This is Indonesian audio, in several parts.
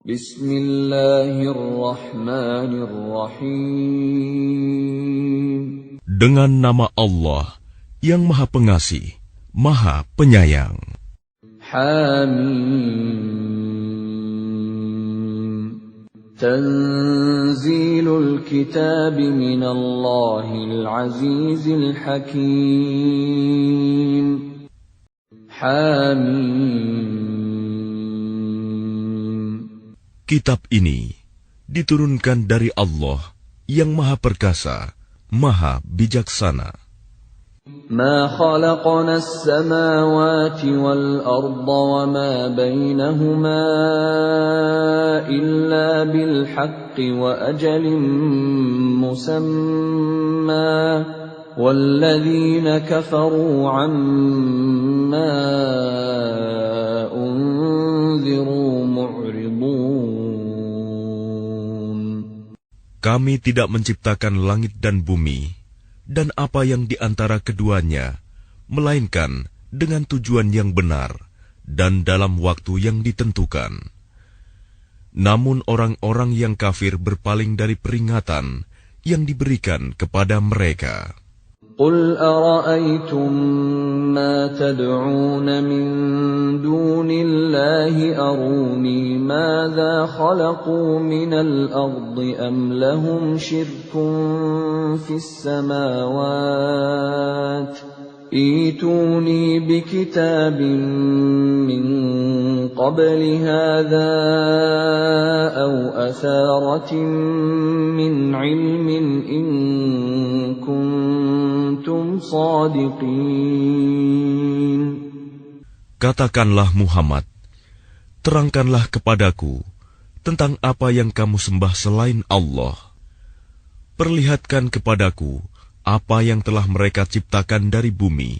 Bismillahirrahmanirrahim. Dengan nama Allah yang Maha Pengasih, Maha Penyayang. Hamim. Tanzilul kitab minallahil azizil hakim. Hamim. Kitab ini diturunkan dari Allah yang Maha Perkasa, Maha Bijaksana. ما خلقنا السماوات والأرض وما بينهما إلا بالحق وأجل مسمى والذين كفروا عما أنذروا معرضون. Kami tidak menciptakan langit dan bumi dan apa yang di antara keduanya, melainkan dengan tujuan yang benar dan dalam waktu yang ditentukan. Namun orang-orang yang kafir berpaling dari peringatan yang diberikan kepada mereka. قل أرأيتم ما تدعون من دون الله أروني ماذا خلقوا من الأرض أم لهم شرك في السماوات ائتوني بكتاب من قبل هذا أو أثارة من علم إن كنتم صادقين. Katakanlah Muhammad, terangkanlah kepadaku tentang apa yang kamu sembah selain Allah. Perlihatkan kepadaku apa yang telah mereka ciptakan dari bumi,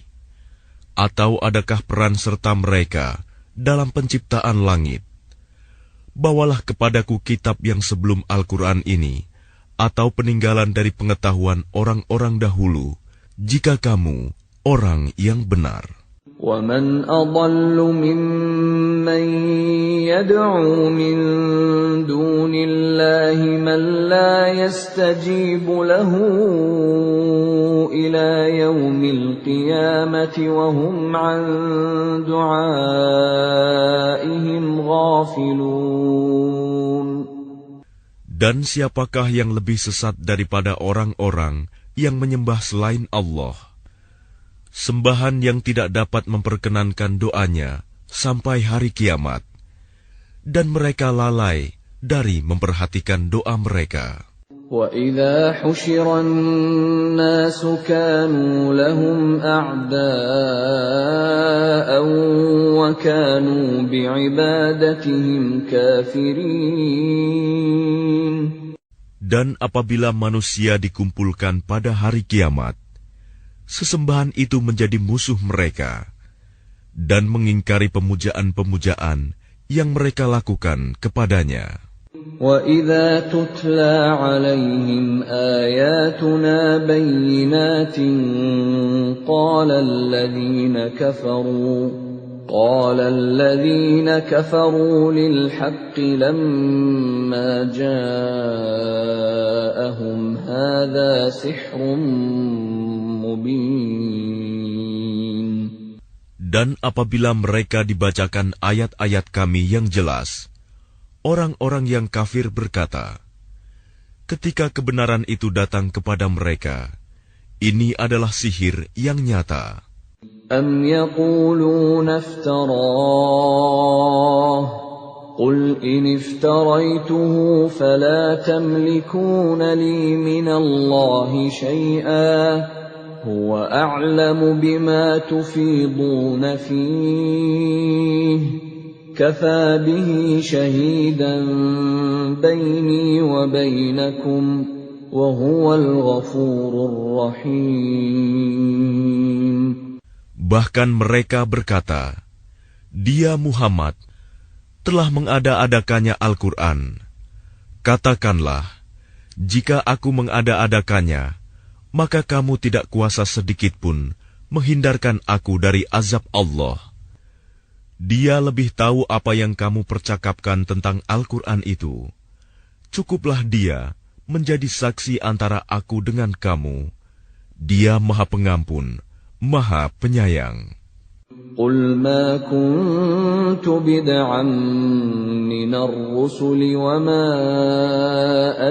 atau adakah peran serta mereka dalam penciptaan langit? Bawalah kepadaku kitab yang sebelum Al-Quran ini, atau peninggalan dari pengetahuan orang-orang dahulu, jika kamu orang yang benar. وَمَنْ أَضَلُّ مِمَّنْ يَدْعُو مِنْ دُونِ اللَّهِ مَنْ لَا يَسْتَجِيبُ لَهُ إِلَى يَوْمِ الْقِيَامَةِ وَهُمْ عَنْ دُعَائِهِمْ غَافِلُونَ. Dan siapakah yang lebih sesat daripada orang-orang yang menyembah selain Allah? Sembahan yang tidak dapat memperkenankan doanya sampai hari kiamat, dan mereka lalai dari memperhatikan doa mereka. وَإِذَا حُشِرَ النَّاسُ كَانُوا لَهُمْ أَعْدَاءً وَكَانُوا بِعِبَادَتِهِمْ كَافِرِينَ. Dan apabila manusia dikumpulkan pada hari kiamat, sesembahan itu menjadi musuh mereka dan mengingkari pemujaan-pemujaan yang mereka lakukan kepadanya. وَإِذَا تُتْلَى عَلَيْهِمْ آيَاتُنَا بَيِّنَاتٍ قَالَ الَّذِينَ كَفَرُوا لِلْحَقِّ لَمَّا جَاءَهُمْ هَذَا سِحْرٌ مُبِينٌ. Dan apabila mereka dibacakan ayat-ayat kami yang jelas, orang-orang yang kafir berkata, ketika kebenaran itu datang kepada mereka, ini adalah sihir yang nyata. أَمْ يَقُولُونَ افْتَرَاهُ قُلْ إِنِ افْتَرَيْتُهُ فَلَا تَمْلِكُونَ لِي مِنَ اللَّهِ شَيْئًا هُوَ أَعْلَمُ بِمَا تُفِيضُونَ فِيهِ كَفَى بِهِ شَهِيدًا بَيْنِي وَبَيْنَكُمْ وَهُوَ الْغَفُورُ الرَّحِيمُ. Bahkan mereka berkata, dia Muhammad telah mengada-adakannya Al-Quran. Katakanlah, jika aku mengada-adakannya, maka kamu tidak kuasa sedikitpun menghindarkan aku dari azab Allah. Dia lebih tahu apa yang kamu percakapkan tentang Al-Quran itu. Cukuplah dia menjadi saksi antara aku dengan kamu. Dia Maha Pengampun, Maha Penyayang. قل ما كنت بدعا من الرسل وما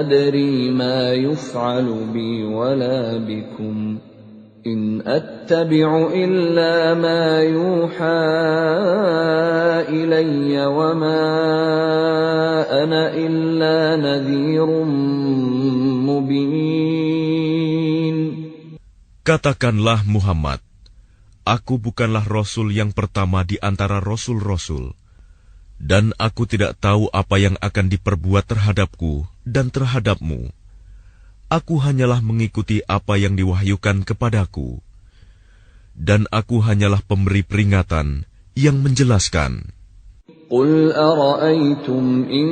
أدري ما يفعل بي ولا بكم إن أتبع إلا ما يوحى إلي وما أنا إلا نذير مبين. Katakanlah Muhammad, aku bukanlah Rasul yang pertama di antara Rasul-Rasul, dan aku tidak tahu apa yang akan diperbuat terhadapku dan terhadapmu. Aku hanyalah mengikuti apa yang diwahyukan kepadaku, dan aku hanyalah pemberi peringatan yang menjelaskan. قل أرأيتم إن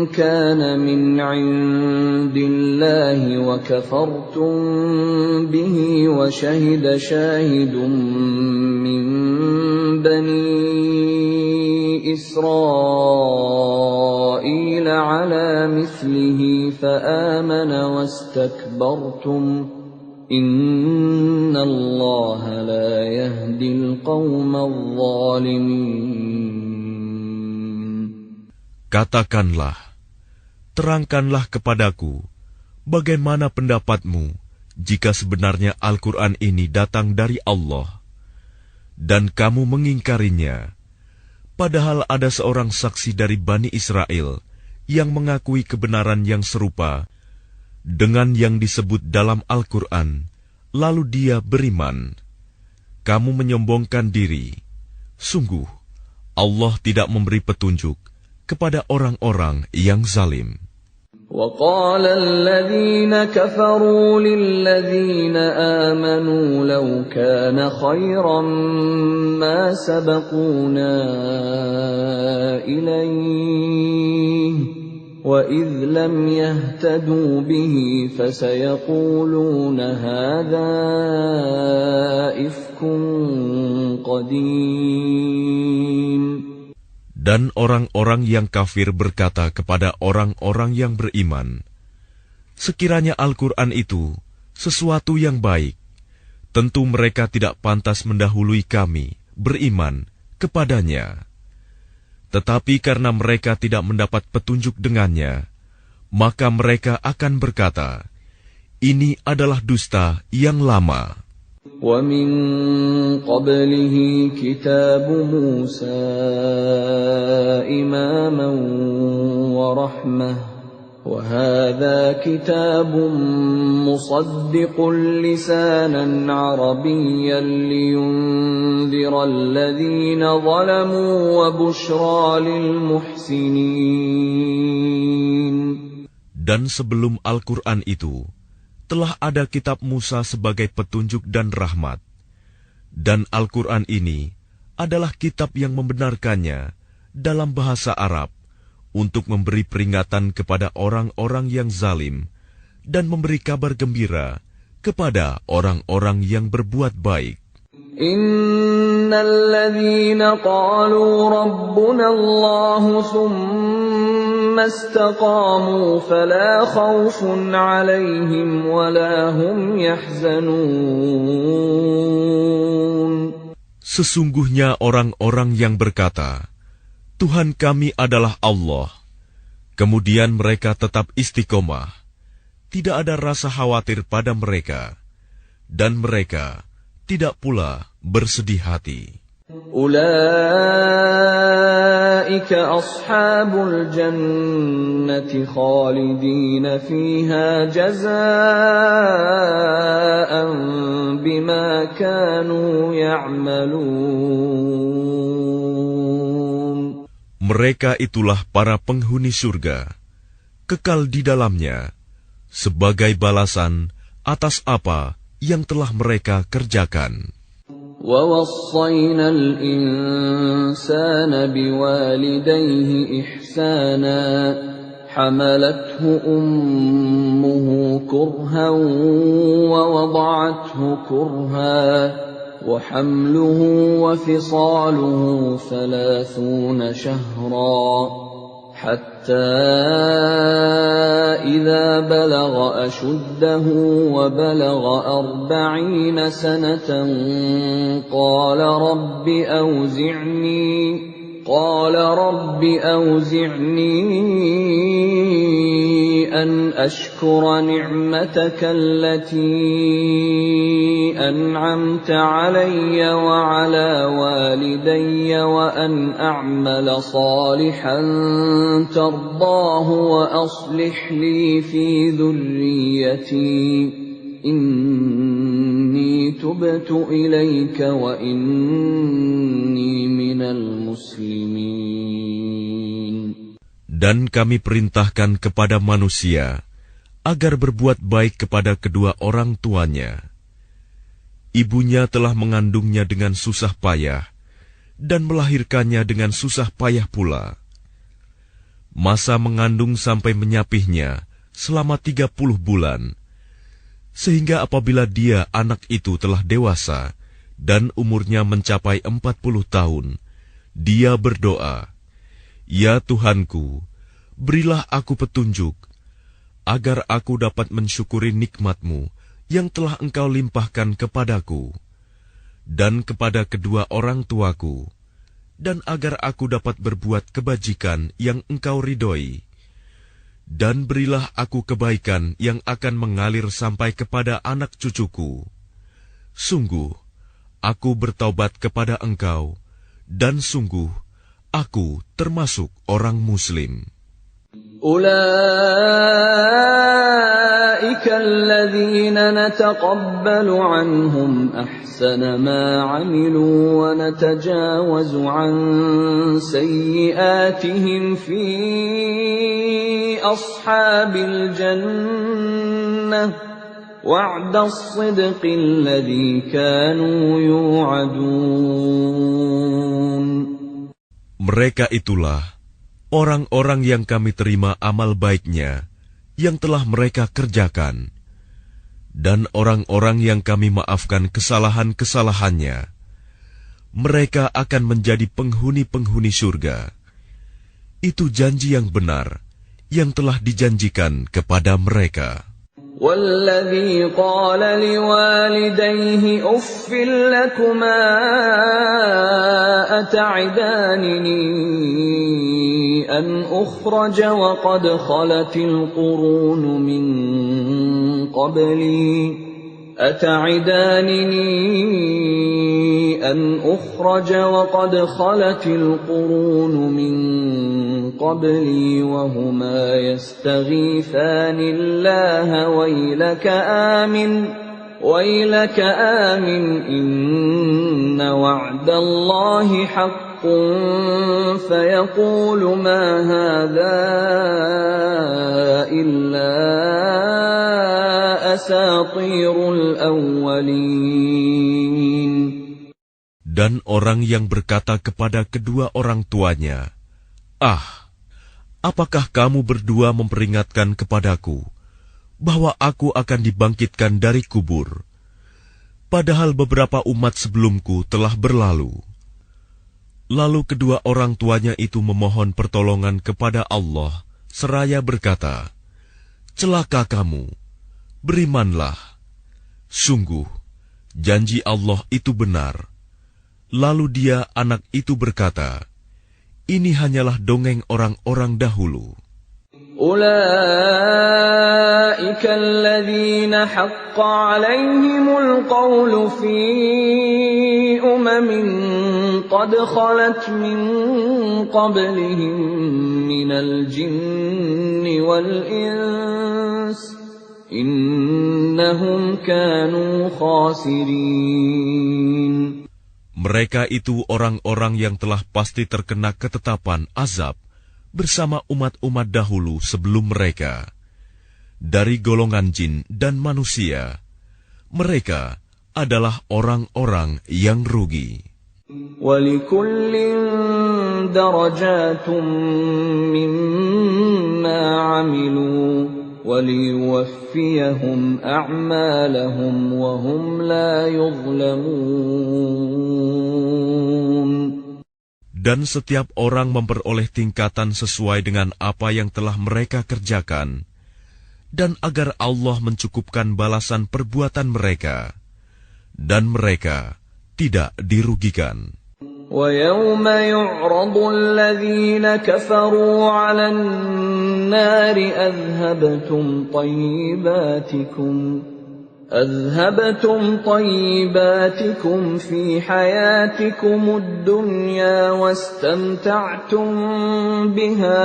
كان من عند الله وكفرتم به وشهد شاهد من بني إسرائيل على مثله فآمن واستكبرتم إن الله لا يهدي القوم الظالمين. Katakanlah, terangkanlah kepadaku, bagaimana pendapatmu jika sebenarnya Al-Quran ini datang dari Allah, dan kamu mengingkarinya, padahal ada seorang saksi dari Bani Israel yang mengakui kebenaran yang serupa dengan yang disebut dalam Al-Quran, lalu dia beriman. Kamu menyombongkan diri. Sungguh, Allah tidak memberi petunjuk kepada orang-orang yang zalim. وقال الذين كفروا للذين آمنوا لو كان خيرا ما سبقونا إليه وإذ لم يهتدوا به فسيقولون هذا إفك قديم. Dan orang-orang yang kafir berkata kepada orang-orang yang beriman, sekiranya Al-Quran itu sesuatu yang baik, tentu mereka tidak pantas mendahului kami beriman kepadanya. Tetapi karena mereka tidak mendapat petunjuk dengannya, maka mereka akan berkata, ini adalah dusta yang lama. وَمِن قَبْلِهِ كِتَابُ مُوسَى إِمَامًا وَرَحْمَةً وَهَذَا كِتَابٌ مُصَدِّقٌ لِسَانًا عَرَبِيًّا لِيُنذِرَ الَّذِينَ ظَلَمُوا وَبُشْرَى لِلْمُحْسِنِينَ. Dan sebelum Al-Quran itu, telah ada kitab Musa sebagai petunjuk dan rahmat. Dan Al-Quran ini adalah kitab yang membenarkannya dalam bahasa Arab untuk memberi peringatan kepada orang-orang yang zalim dan memberi kabar gembira kepada orang-orang yang berbuat baik. Innalladzina qalu rabbuna Allahu thumma istaqamu fala khawfun 'alaihim wala hum yahzanun. Sesungguhnya orang-orang yang berkata, Tuhan kami adalah Allah, kemudian mereka tetap istiqomah, tidak ada rasa khawatir pada mereka, dan mereka tidak pula bersedih hati. Ulaika ashabul jannati khalidina fiha jazaa'an bima kanu ya'malun. Mereka itulah para penghuni surga, kekal di dalamnya, sebagai balasan atas apa yang telah mereka kerjakan. وَوَصَّيْنَا الْإِنسَانَ بِوَالِدَيْهِ إِحْسَانًا حَمَلَتْهُ أُمُّهُ كُرْهًا وَوَضَعَتْهُ كُرْهًا وحمله وفصاله 30 شهرا حتى إذا بلغ أشده وبلغ 40 سنة قال رب أوزعني أن أشكر نعمتك التي أنعمت علي وعلى والدي وأن أعمل صالحا ترضاه وأصلح لي في ذريتي إني تبت إليك وإني من المسلمين. Dan kami perintahkan kepada manusia agar berbuat baik kepada kedua orang tuanya. Ibunya telah mengandungnya dengan susah payah dan melahirkannya dengan susah payah pula. Masa mengandung sampai menyapihnya selama 30 bulan, sehingga apabila dia anak itu telah dewasa dan umurnya mencapai 40 tahun, dia berdoa, "Ya Tuhanku, berilah aku petunjuk, agar aku dapat mensyukuri nikmat-Mu yang telah Engkau limpahkan kepadaku, dan kepada kedua orang tuaku, dan agar aku dapat berbuat kebajikan yang Engkau ridhoi. Dan berilah aku kebaikan yang akan mengalir sampai kepada anak cucuku. Sungguh, aku bertaubat kepada Engkau, dan sungguh, aku termasuk orang Muslim." أولئك الذين نتقبل عنهم أحسن ما عملوا ونتجاوز عن سيئاتهم في أصحاب الجنة وعد الصدق الذي كانوا يوعدون. Mereka itulah orang-orang yang kami terima amal baiknya yang telah mereka kerjakan, dan orang-orang yang kami maafkan kesalahan-kesalahannya. Mereka akan menjadi penghuni-penghuni surga. Itu janji yang benar yang telah dijanjikan kepada mereka. والذي قال لوالديه أف لكما أتعدانني أن أخرج وقد خلت القرون من قبلي وهما يستغيثان الله ويلك آمن إن وعد الله حق فيقول ما هذا إلا أساطير الأولين. Dan orang yang berkata kepada kedua orang tuanya, "Ah, apakah kamu berdua memperingatkan kepadaku bahwa aku akan dibangkitkan dari kubur, padahal beberapa umat sebelumku telah berlalu?" Lalu kedua orang tuanya itu memohon pertolongan kepada Allah, seraya berkata, "Celaka kamu, berimanlah. Sungguh, janji Allah itu benar." Lalu dia, anak itu berkata, "Ini hanyalah dongeng orang-orang dahulu." أولئك الذين حق عليهم القول في قد خلت من قبلهم من الجن والإنس إنهم كانوا خاسرين. Mereka itu orang-orang yang telah pasti terkena ketetapan azab bersama umat-umat dahulu sebelum mereka, dari golongan jin dan manusia. Mereka adalah orang-orang yang rugi. وَلِكُلٍّ دَرَجَاتٌ مِّمَّا عَمِلُوا وَلِيُوَفِّيَهُمْ أَعْمَالَهُمْ وَهُمْ لَا يُظْلَمُونَ. Dan setiap orang memperoleh tingkatan sesuai dengan apa yang telah mereka kerjakan, dan agar Allah mencukupkan balasan perbuatan mereka, dan mereka tidak dirugikan. وَيَوْمَ يُعْرَضُ الَّذِينَ كَفَرُوا عَلَى النَّارِ أَذْهَبْتُمْ طَيِّبَاتِكُمْ فِي حَيَاتِكُمُ الدُّنْيَا وَاسْتَمْتَعْتُمْ بِهَا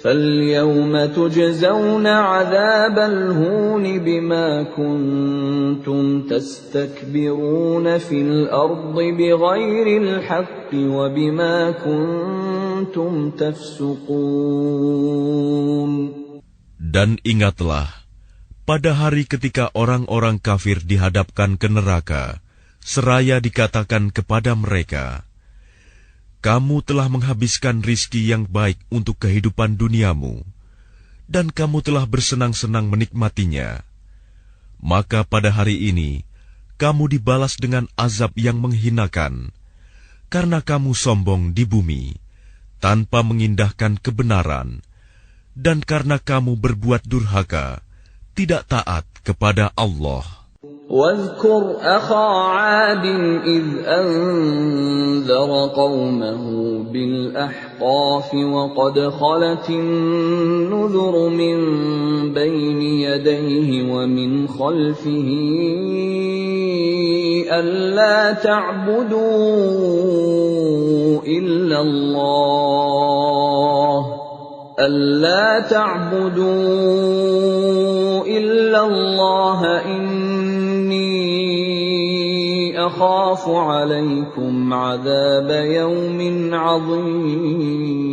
فَالْيَوْمَ تُجْزَوْنَ عَذَابَ الْهُونِ بِمَا كُنتُمْ تَسْتَكْبِرُونَ فِي الْأَرْضِ بِغَيْرِ الْحَقِّ وَبِمَا كُنتُمْ تَفْسُقُونَ. Dan ingatlah, pada hari ketika orang-orang kafir dihadapkan ke neraka, seraya dikatakan kepada mereka, kamu telah menghabiskan rizki yang baik untuk kehidupan duniamu, dan kamu telah bersenang-senang menikmatinya. Maka pada hari ini, kamu dibalas dengan azab yang menghinakan, karena kamu sombong di bumi, tanpa mengindahkan kebenaran, dan karena kamu berbuat durhaka, tidak taat kepada Allah. واذكر أخا عاد إذ أنذر قومه بالأحقاف وقد خلت النذر من بين يديه ومن خلفه ألا تعبدوا إلا الله أخاف عليكم عذاب يوم عظيم.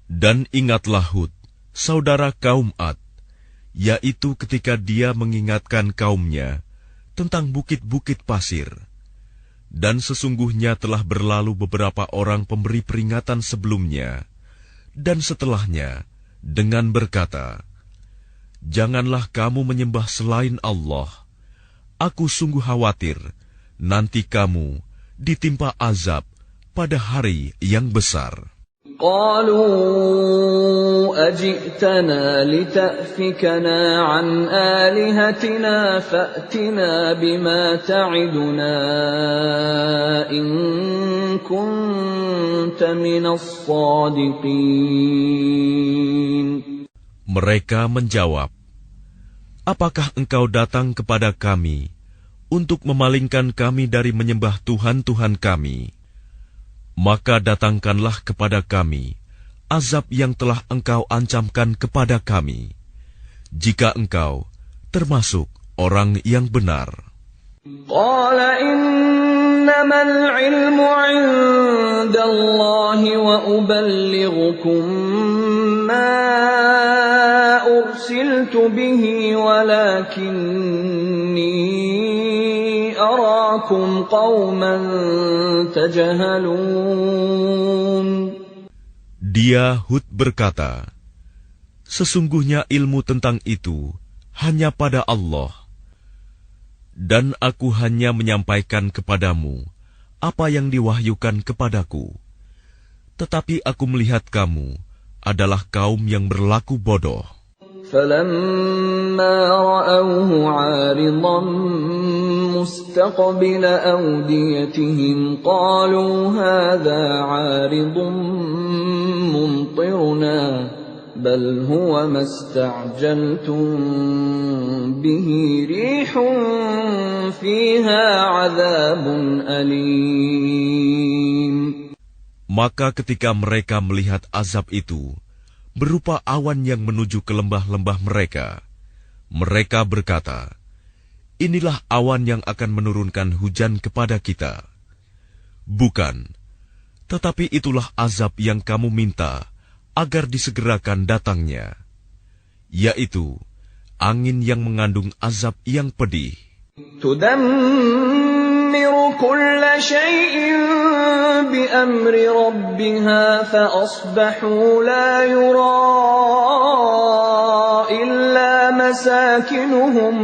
Dan ingatlah Hud, saudara kaum Ad, yaitu ketika dia mengingatkan kaumnya tentang bukit-bukit pasir. Dan sesungguhnya telah berlalu beberapa orang pemberi peringatan sebelumnya dan setelahnya dengan berkata, janganlah kamu menyembah selain Allah. Aku sungguh khawatir nanti kamu ditimpa azab pada hari yang besar. قالوا أجئتنا لتأفكنا عن آلهتنا فأتنا بما تعدنا إن كنت من الصادقين. Mereka menjawab, apakah engkau datang kepada kami untuk memalingkan kami dari menyembah Tuhan-Tuhan kami? Maka datangkanlah kepada kami azab yang telah engkau ancamkan kepada kami, jika engkau termasuk orang yang benar. Qala innamal ilmu 'indallahi wa uballighukum ma ursiltu bihi walakinni arakum qauman tajhalun. Dia Hud berkata, sesungguhnya ilmu tentang itu hanya pada Allah, dan aku hanya menyampaikan kepadamu apa yang diwahyukan kepadaku. Tetapi aku melihat kamu adalah kaum yang berlaku bodoh. فَلَمَّا رَأَوْهُ عَارِضًا مُسْتَقْبِلَ أَوْدِيَتِهِمْ قَالُوا هَذَا عَارِضٌ مُمْطِرُنَا بَلْ هُوَ مَا اسْتَعْجَلْتُمْ بِهِ رِيحٌ فِيهَا عَذَابٌ أَلِيمٌ. Maka ketika mereka melihat azab itu berupa awan yang menuju ke lembah-lembah mereka, mereka berkata, inilah awan yang akan menurunkan hujan kepada kita. Bukan, tetapi itulah azab yang kamu minta agar disegerakan datangnya, yaitu angin yang mengandung azab yang pedih. تدمر كل شيء بأمر ربها فأصبحوا لا يرى إلا مساكنهم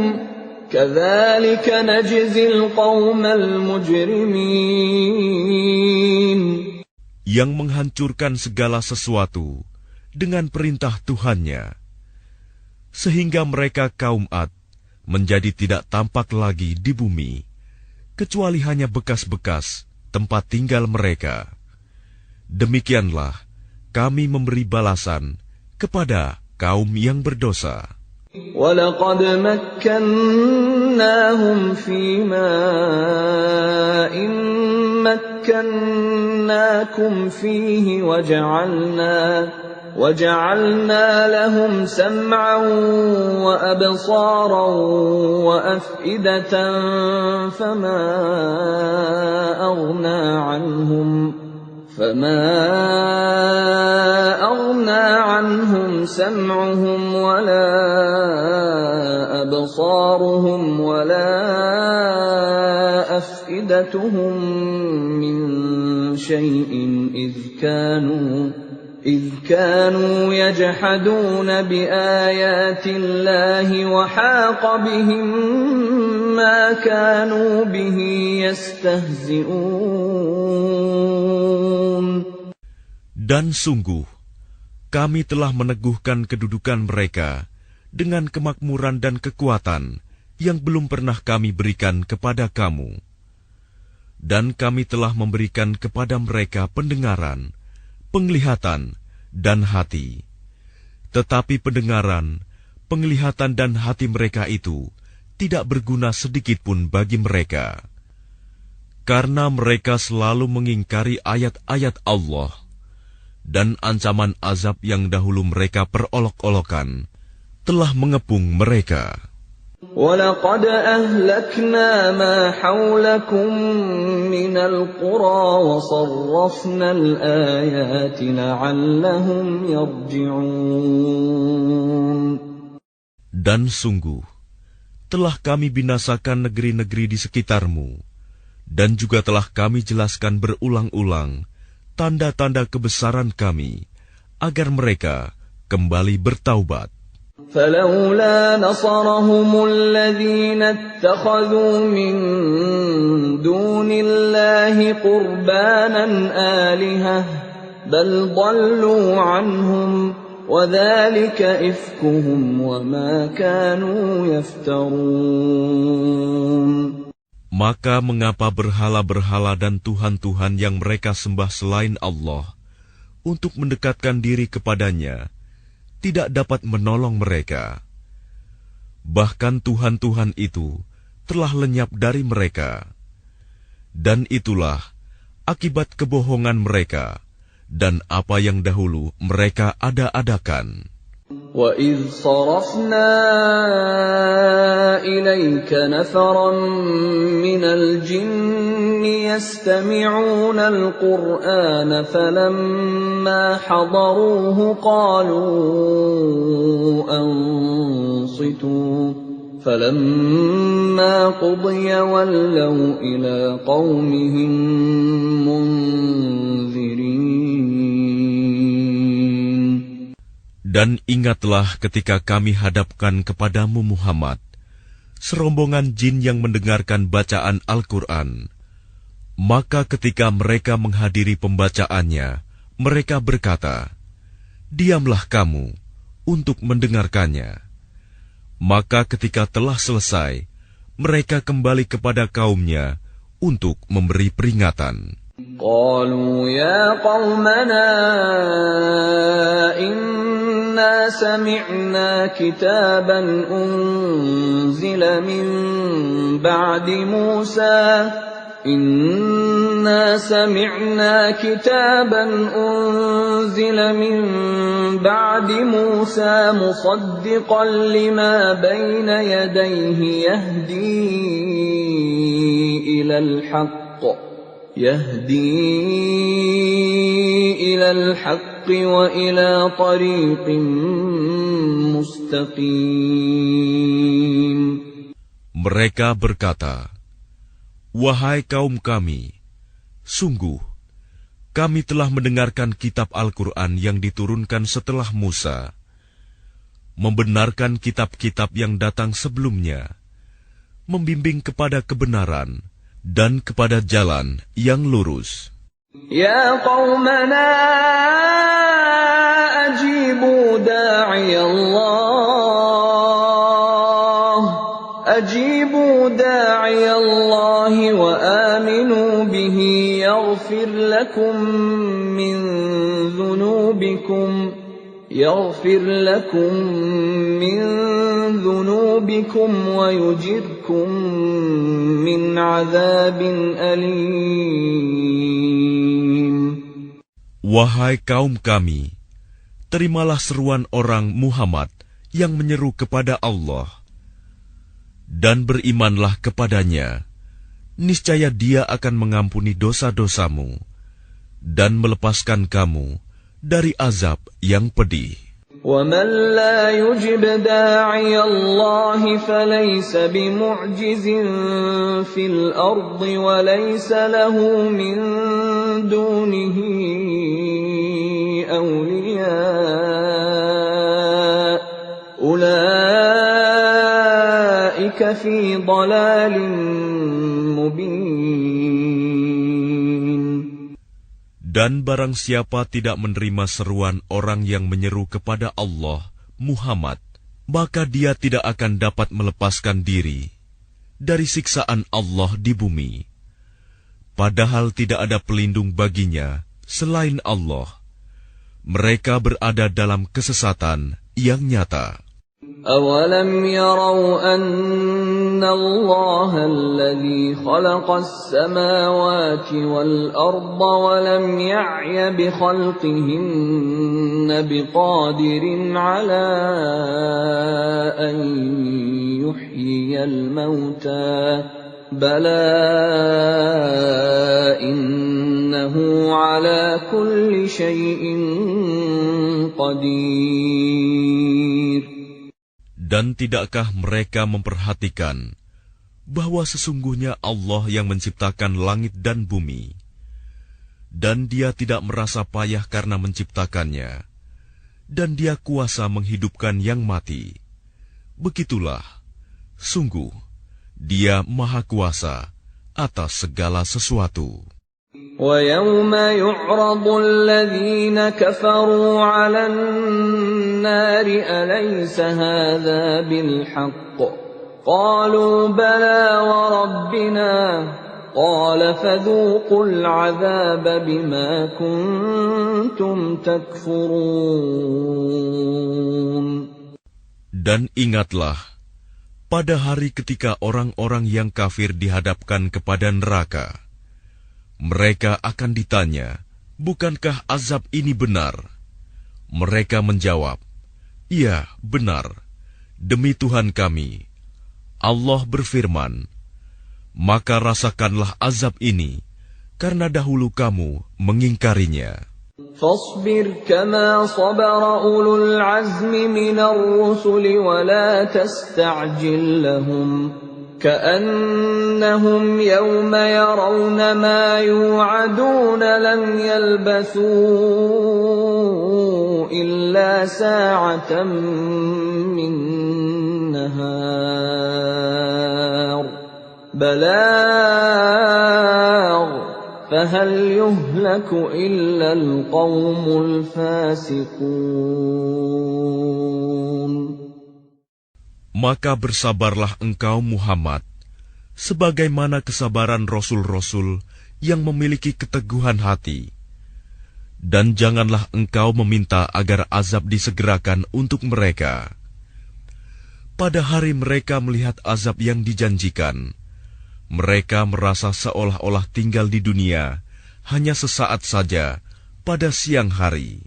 كذلك نجزي القوم المجرمين. Yang menghancurkan segala sesuatu dengan perintah Tuhannya, sehingga mereka kaum Ad menjadi tidak tampak lagi di bumi, kecuali hanya bekas-bekas tempat tinggal mereka. Demikianlah kami memberi balasan kepada kaum yang berdosa. وَلَقَدْ مَكَّنَّاهُمْ فِي مَاءٍ مَكَّنَّاكُمْ فِيهِ وَجَعَلْنَا لَهُمْ سَمْعًا وَأَبْصَارًا وَأَفْئِدَةً فَمَا أَغْنَى عَنْهُمْ سَمْعُهُمْ وَلَا أَبْصَارُهُمْ وَلَا أَفْئِدَتُهُمْ مِنْ شَيْءٍ إِذْ كَانُوا يَجْحَدُونَ بِآيَاتِ اللَّهِ وَحَاقَ بِهِمْ مَا كَانُوا بِهِ يَسْتَهْزِئُونَ. Dan sungguh, kami telah meneguhkan kedudukan mereka dengan kemakmuran dan kekuatan yang belum pernah kami berikan kepada kamu. Dan kami telah memberikan kepada mereka pendengaran, penglihatan, dan hati. Tetapi pendengaran, penglihatan, dan hati mereka itu tidak berguna sedikit pun bagi mereka. Karena mereka selalu mengingkari ayat-ayat Allah, dan ancaman azab yang dahulu mereka perolok-olokan telah mengepung mereka. وَلَقَدْ أَهْلَكْنَا مَا حَوْلَكُمْ مِنَ الْقُرَى وَصَرَّفْنَا الْآيَاتِ لَعَلَّهُمْ يَرْجِعُونَ. Dan sungguh, telah kami binasakan negeri-negeri di sekitarmu, dan juga telah kami jelaskan berulang-ulang tanda-tanda kebesaran kami, agar mereka kembali bertaubat. فَلَوْلَا نَصَرَهُمُ الَّذِينَ اتَّخَذُوا مِن دُونِ اللَّهِ قُرْبَانًا آلِهَةً بَلْ ضَلُّوا عَنْهُمْ وَذَلِكَ إِفْكُهُمْ وَمَا كَانُوا يَفْتَرُونَ. Maka mengapa berhala-berhala dan tuhan-tuhan yang mereka sembah selain Allah untuk mendekatkan diri kepadanya tidak dapat menolong mereka? Bahkan tuhan-tuhan itu telah lenyap dari mereka. Dan itulah akibat kebohongan mereka dan apa yang dahulu mereka ada-adakan. وَإِذْ صَرَفْنَا إِلَيْكَ نَفَرًا مِنَ الْجِنِّ يَسْتَمِعُونَ الْقُرْآنَ فَلَمَّا حَضَرُوهُ قَالُوا أَنصِتُوا فَلَمَّا قُضِيَ وَلَّوْا إِلَى قَوْمِهِمْ مُنذِرِينَ. Dan ingatlah ketika kami hadapkan kepadamu Muhammad serombongan jin yang mendengarkan bacaan Al-Quran. Maka ketika mereka menghadiri pembacaannya, mereka berkata, "Diamlah kamu untuk mendengarkannya." Maka ketika telah selesai, mereka kembali kepada kaumnya untuk memberi peringatan. قالوا يا قومنا إنا سمعنا كتابا أنزل من بعد موسى مصدقا لما بين يديه يهدي إلى الحق وإلى طريق مستقيم. Mereka berkata, "Wahai kaum kami, sungguh Kami telah mendengarkan kitab Al-Quran yang diturunkan setelah Musa, membenarkan kitab-kitab yang datang sebelumnya, membimbing kepada kebenaran dan kepada jalan yang lurus. Ya qaumana ajibu da'iyallahi wa aminu bihi yaghfir lakum min dhunubikum wa yujirkum min azabin alim. Wahai kaum kami, terimalah seruan orang Muhammad yang menyeru kepada Allah, dan berimanlah kepadanya. Niscaya Dia akan mengampuni dosa-dosamu dan melepaskan kamu dari azab yang pedih. وَمَنْ لَا يُجِبْ دَاعِيَ اللَّهِ فَلَيْسَ بِمُعْجِزٍ فِي الْأَرْضِ وَلَيْسَ لَهُ مِنْ دُونِهِ أَوْلِيَاءُ أُولَئِكَ فِي ضَلَالٍ مُبِينٍ. Dan barang siapa tidak menerima seruan orang yang menyeru kepada Allah, Muhammad, maka dia tidak akan dapat melepaskan diri dari siksaan Allah di bumi. Padahal tidak ada pelindung baginya selain Allah. Mereka berada dalam kesesatan yang nyata. أَوَلَمْ يَرَوْا أَنَّ اللَّهَ الَّذِي خَلَقَ السَّمَاوَاتِ وَالْأَرْضَ وَلَمْ يَعْيَ بِخَلْقِهِنَّ بِقَادِرٍ عَلَىٰ أَن يُحْيِيَ الْمَوْتَىٰ بَلَىٰ إِنَّهُ عَلَىٰ كُلِّ شَيْءٍ قَدِيرٌ. Dan tidakkah mereka memperhatikan bahwa sesungguhnya Allah yang menciptakan langit dan bumi, dan Dia tidak merasa payah karena menciptakannya, dan Dia kuasa menghidupkan yang mati. Begitulah, sungguh Dia Maha Kuasa atas segala sesuatu. وَيَوْمَ يُعْرَضُ الَّذِينَ كَفَرُوا عَلَى النَّارِ أَلَيْسَ هَذَا بِالْحَقِّ قَالُوا بَلَىٰ وَرَبِّنَا قَالَ فَذُوقُوا الْعَذَابَ بِمَا كُنتُمْ تَكْفُرُونَ. Dan ingatlah, pada hari ketika orang-orang yang kafir dihadapkan kepada neraka, mereka akan ditanya, bukankah azab ini benar? Mereka menjawab, iya, benar. Demi Tuhan kami. Allah berfirman, maka rasakanlah azab ini, karena dahulu kamu mengingkarinya. فاصبر كما صبر أولو العزم من الرسل ولا تستعجل لهم كأنهم يوم يرون ما يوعدون لم يلبثوا إلا ساعة من نهار بلاغ فهل يهلك إلا القوم الفاسقون. Maka bersabarlah engkau Muhammad, sebagaimana kesabaran Rasul-Rasul yang memiliki keteguhan hati. Dan janganlah engkau meminta agar azab disegerakan untuk mereka. Pada hari mereka melihat azab yang dijanjikan, mereka merasa seolah-olah tinggal di dunia hanya sesaat saja pada siang hari.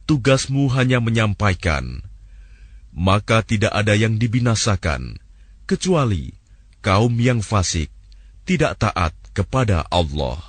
Tugasmu hanya menyampaikan, maka tidak ada yang dibinasakan, kecuali kaum yang fasik, tidak taat kepada Allah.